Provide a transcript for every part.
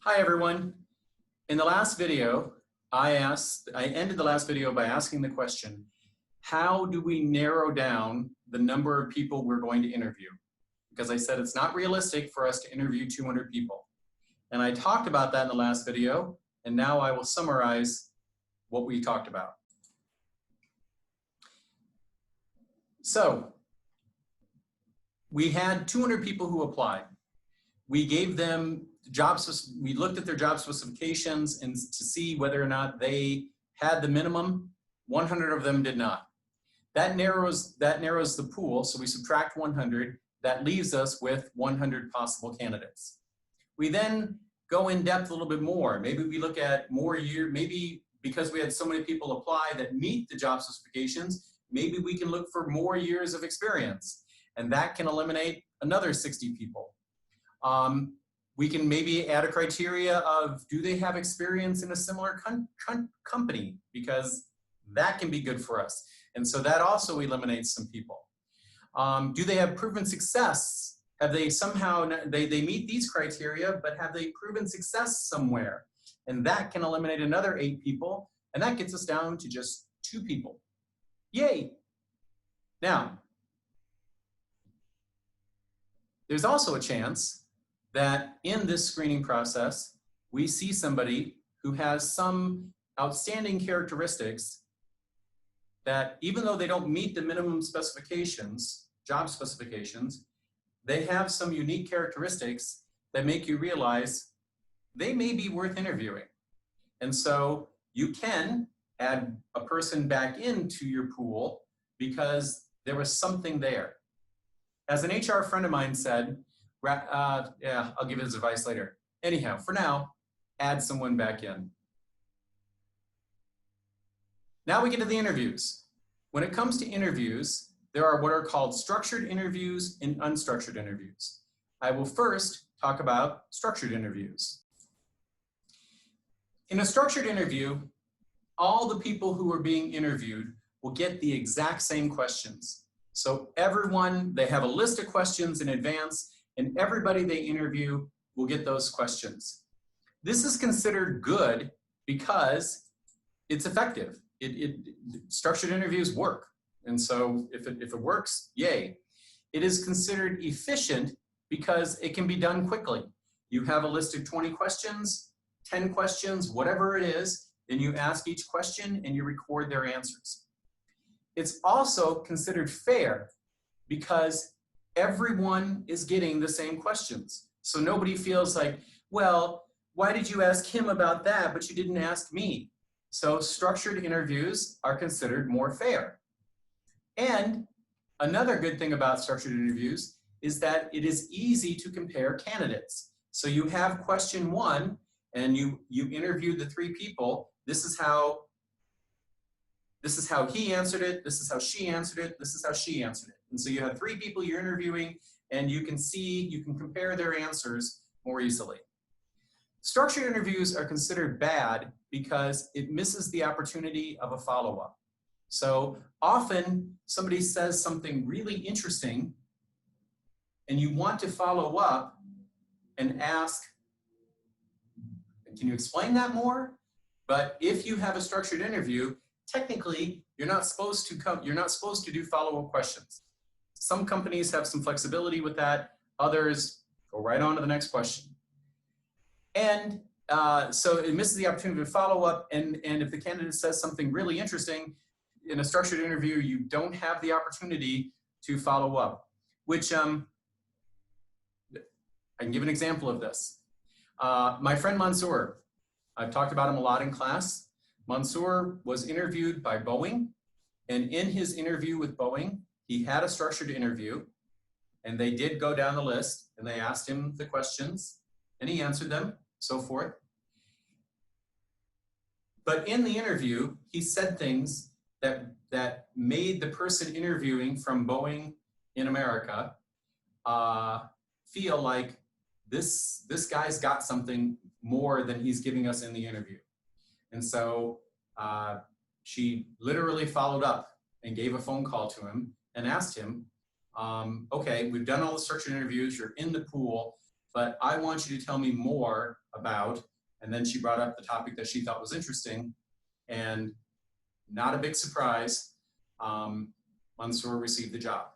Hi everyone. In the last video, I ended the last video by asking the question, how do we narrow down the number of people we're going to interview? Because I said it's not realistic for us to interview 200 people. And I talked about that in the last video, and now I will summarize what we talked about. So, we had 200 people who applied. We gave them jobs, we looked at their job specifications and to see whether or not they had the minimum. 100 of them did not. That narrows the pool, so we subtract 100. That leaves us with 100 possible candidates. We then go in depth a little bit more. Maybe we look at maybe because we had so many people apply that meet the job specifications, maybe we can look for more years of experience, and that can eliminate another 60 people. We can maybe add a criteria of, do they have experience in a similar company? Because that can be good for us. And so that also eliminates some people. Do they have proven success? Have they somehow, they meet these criteria, but have they proven success somewhere? And that can eliminate another 8 people, and that gets us down to just 2 people. Yay! Now, there's also a chance that in this screening process, we see somebody who has some outstanding characteristics that even though they don't meet the minimum specifications, job specifications, they have some unique characteristics that make you realize they may be worth interviewing. And so you can add a person back into your pool because there was something there. As an HR friend of mine said, yeah, I'll give his advice later. Anyhow, for now, add someone back in. Now we get to the interviews. When it comes to interviews, there are what are called structured interviews and unstructured interviews. I will first talk about structured interviews. In a structured interview, all the people who are being interviewed will get the exact same questions. So everyone, they have a list of questions in advance, and everybody they interview will get those questions. This is considered good because it's effective. Structured interviews work. And so if it works, yay. It is considered efficient because it can be done quickly. You have a list of 20 questions, 10 questions, whatever it is, then you ask each question and you record their answers. It's also considered fair because everyone is getting the same questions. So nobody feels like, well, why did you ask him about that, but you didn't ask me? So structured interviews are considered more fair. And another good thing about structured interviews is that it is easy to compare candidates. So you have question 1 and you interviewed the 3 people. This is how he answered it, this is how she answered it, this is how she answered it. And so you have 3 people you're interviewing, and you can compare their answers more easily. Structured interviews are considered bad because it misses the opportunity of a follow-up. So often somebody says something really interesting, and you want to follow up and ask, can you explain that more? But if you have a structured interview, technically, you're not supposed to do follow-up questions. Some companies have some flexibility with that. Others go right on to the next question. And so it misses the opportunity to follow up. And if the candidate says something really interesting in a structured interview, you don't have the opportunity to follow up, which I can give an example of this. My friend Mansour, I've talked about him a lot in class. Mansour was interviewed by Boeing, and in his interview with Boeing, he had a structured interview, and they did go down the list, and they asked him the questions, and he answered them, so forth. But in the interview, he said things that made the person interviewing from Boeing in America feel like this guy's got something more than he's giving us in the interview. And so she literally followed up and gave a phone call to him and asked him, okay, we've done all the structured interviews, you're in the pool, but I want you to tell me more about, and then she brought up the topic that she thought was interesting, and not a big surprise, Mansour received the job.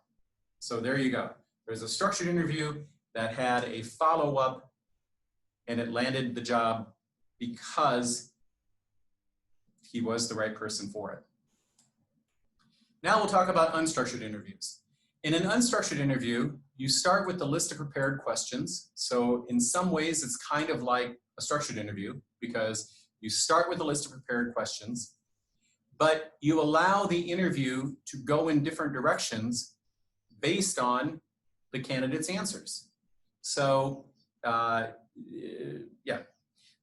So there you go. There's a structured interview that had a follow-up, and it landed the job because he was the right person for it. Now we'll talk about unstructured interviews. In an unstructured interview, you start with the list of prepared questions. So in some ways, it's kind of like a structured interview because you start with a list of prepared questions, but you allow the interview to go in different directions based on the candidate's answers. So yeah,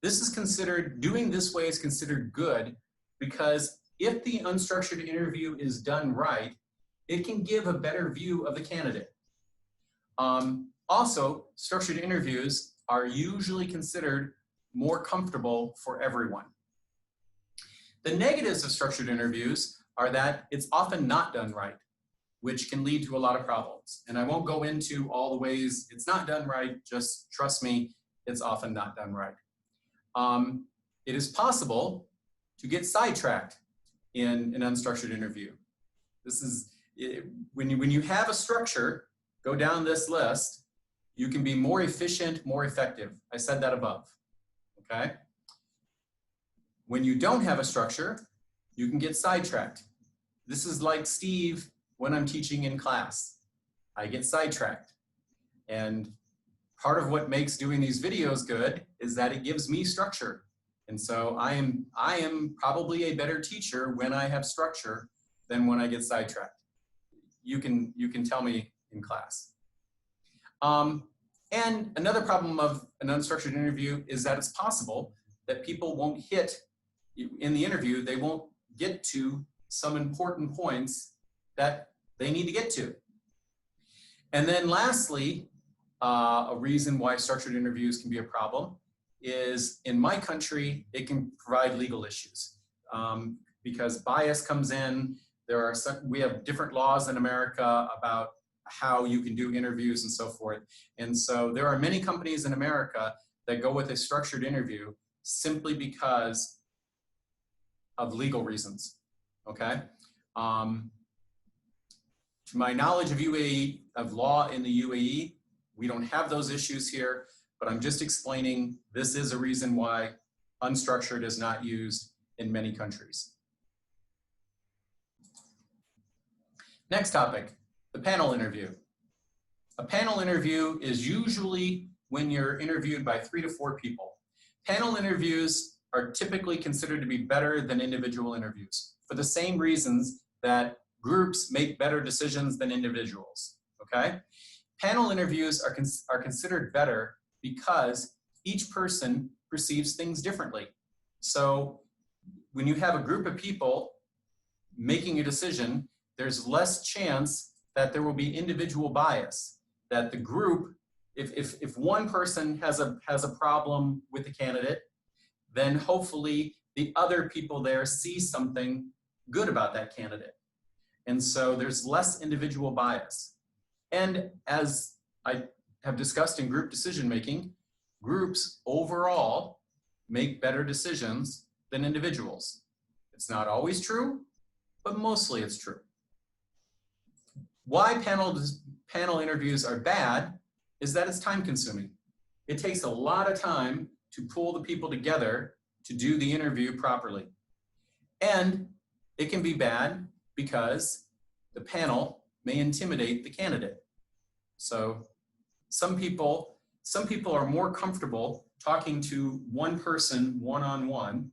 this is considered, doing this way is considered good because if the unstructured interview is done right, it can give a better view of the candidate. Also, structured interviews are usually considered more comfortable for everyone. The negatives of structured interviews are that it's often not done right, which can lead to a lot of problems. And I won't go into all the ways it's not done right, just trust me, it's often not done right. It is possible to get sidetracked in an unstructured interview. This is, when you have a structure, go down this list, you can be more efficient, more effective. I said that above, okay? When you don't have a structure, you can get sidetracked. This is like Steve when I'm teaching in class. I get sidetracked. And part of what makes doing these videos good is that it gives me structure. And so I am probably a better teacher when I have structure than when I get sidetracked. You can tell me in class. And another problem of an unstructured interview is that it's possible that people won't hit, in the interview, they won't get to some important points that they need to get to. And then lastly, a reason why structured interviews can be a problem is in my country, it can provide legal issues because bias comes in. We have different laws in America about how you can do interviews and so forth. And so there are many companies in America that go with a structured interview simply because of legal reasons, okay? To my knowledge of UAE, of law in the UAE, we don't have those issues here, but I'm just explaining this is a reason why unstructured is not used in many countries. Next topic, the panel interview. A panel interview is usually when you're interviewed by 3 to 4 people. Panel interviews are typically considered to be better than individual interviews for the same reasons that groups make better decisions than individuals, okay? Panel interviews are considered better because each person perceives things differently. So when you have a group of people making a decision, there's less chance that there will be individual bias, that the group, if one person has a problem with the candidate, then hopefully the other people there see something good about that candidate. And so there's less individual bias. And as I have discussed in group decision-making, groups overall make better decisions than individuals. It's not always true, but mostly it's true. Why panel interviews are bad is that it's time-consuming. It takes a lot of time to pull the people together to do the interview properly. And it can be bad because the panel may intimidate the candidate. So some people are more comfortable talking to one person one-on-one,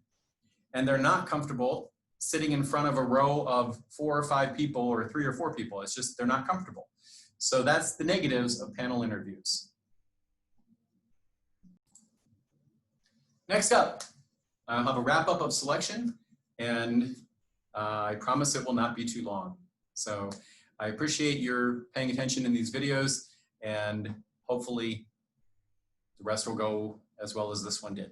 and they're not comfortable sitting in front of a row of 4 or 5 people or 3 or 4 people. It's just they're not comfortable. So that's the negatives of panel interviews. Next up, I'll have a wrap-up of selection, and I promise it will not be too long. So I appreciate your paying attention in these videos, and hopefully the rest will go as well as this one did.